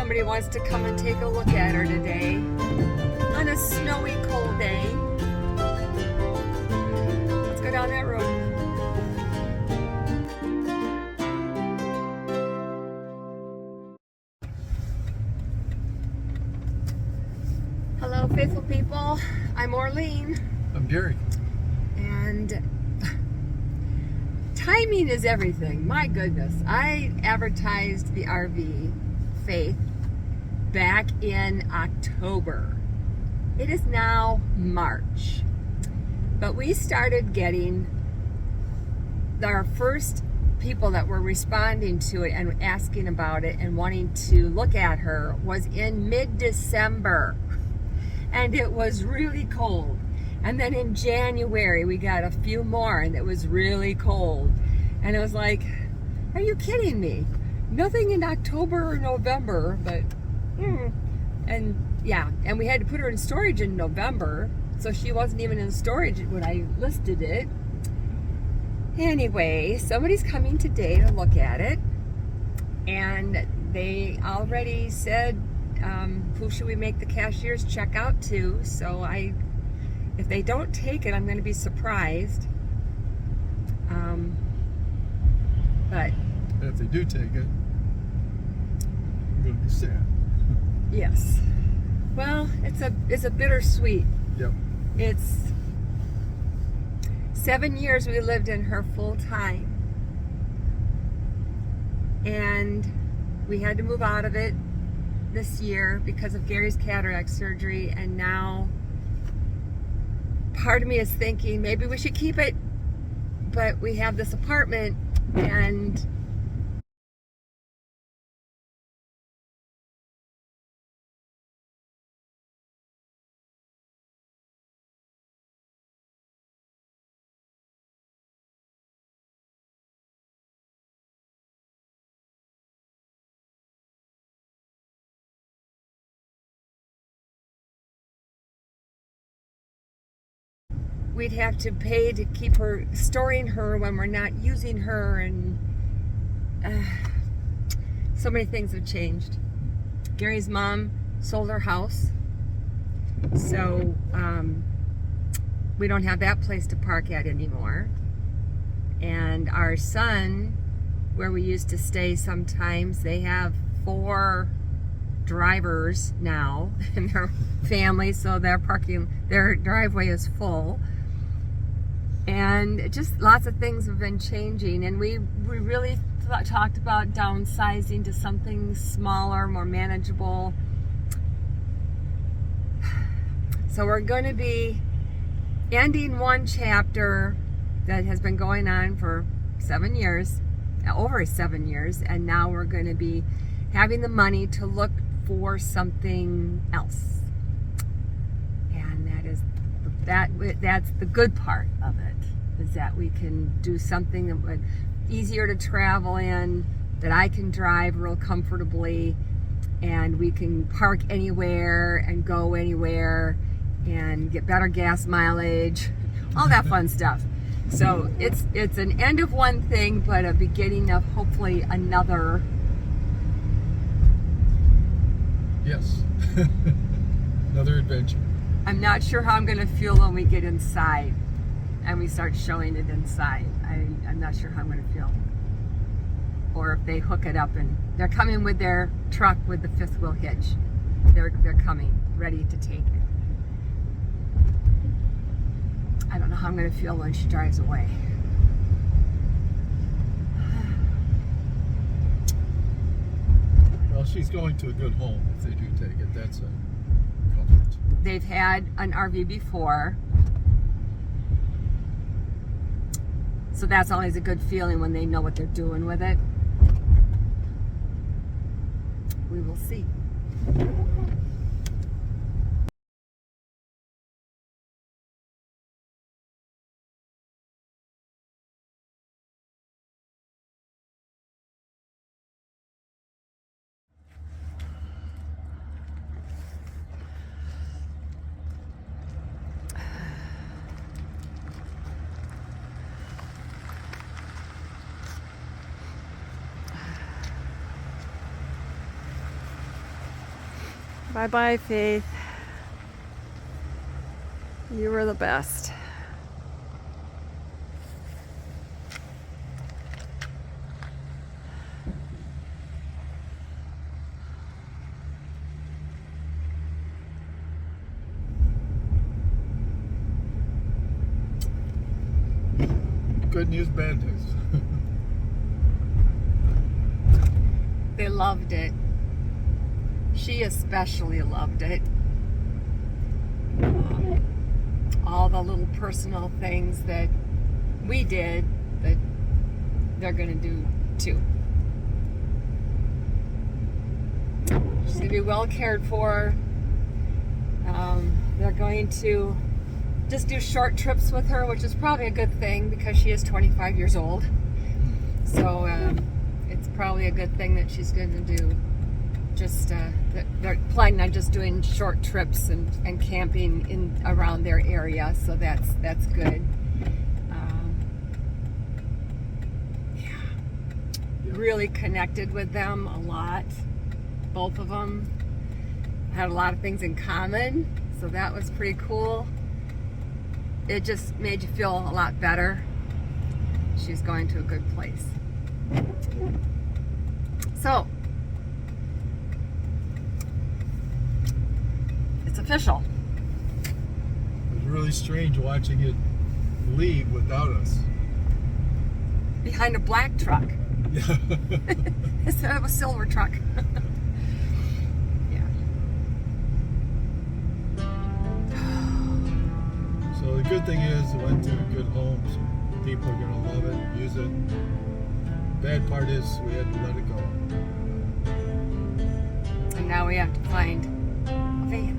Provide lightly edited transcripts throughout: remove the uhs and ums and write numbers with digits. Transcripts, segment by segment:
somebody wants to come and take a look at her today on a snowy, cold day. Let's go down that road. Hello, faithful people. I'm Orlene. I'm Gary. And timing is everything. My goodness. I advertised the RV Faith back in October. It is now March. But we started getting our first people that were responding to it and asking about it and wanting to look at her was in mid-December. And it was really cold. And then in January, we got a few more, and it was really cold. And it was like, are you kidding me? Nothing in October or November, but, and yeah. And we had to put her in storage in November, so she wasn't even in storage when I listed it. Anyway, somebody's coming today to look at it, and they already said, who should we make the cashier's check out to? So if they don't take it, I'm going to be surprised. But if they do take it, I'm going to be sad. Yes. Well, it's a bittersweet. Yep. It's 7 years we lived in her full time, and we had to move out of it this year because of Gary's cataract surgery, and now part of me is thinking maybe we should keep it, but we have this apartment, and we'd have to pay to keep her, storing her when we're not using her, and so many things have changed. Gary's mom sold her house, so we don't have that place to park at anymore. And our son, where we used to stay sometimes, they have 4 drivers now in their family, so their driveway is full. And just lots of things have been changing, and we really talked about downsizing to something smaller, more manageable. So we're going to be ending one chapter that has been going on for 7 years, over 7 years, and now we're going to be having the money to look for something else. And that's the good part of it, is that we can do something that would easier to travel in, that I can drive real comfortably, and we can park anywhere and go anywhere and get better gas mileage, all that fun stuff. So it's an end of one thing, but a beginning of hopefully another. Yes. Another adventure. I'm not sure how I'm going to feel when we get inside and we start showing it inside. I'm not sure how I'm going to feel. Or if they hook it up, and they're coming with their truck with the 5th wheel hitch. They're coming, ready to take it. I don't know how I'm going to feel when she drives away. Well, she's going to a good home if they do take it. That's a comfort. They've had an RV before, so that's always a good feeling when they know what they're doing with it. We will see. Bye-bye, Faith. You were the best. Good news, bad news. They loved it. She especially loved it. All the little personal things that we did that they're going to do too. She's going to be well cared for. They're going to just do short trips with her, which is probably a good thing because she is 25 years old. So it's probably a good thing that she's going to do just they're planning on just doing short trips and camping in around their area, so that's good. Really connected with them a lot. Both of them had a lot of things in common, so that was pretty cool. It just made you feel a lot better. She's going to a good place. So, it's official. It was really strange watching it leave without us. Behind a black truck. Yeah. Instead of a silver truck. Yeah. So the good thing is it went to a good home, so people are going to love it, use it. Bad part is we had to let it go. And now we have to find a van.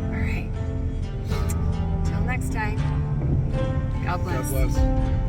All right. Till next time. God bless. God bless.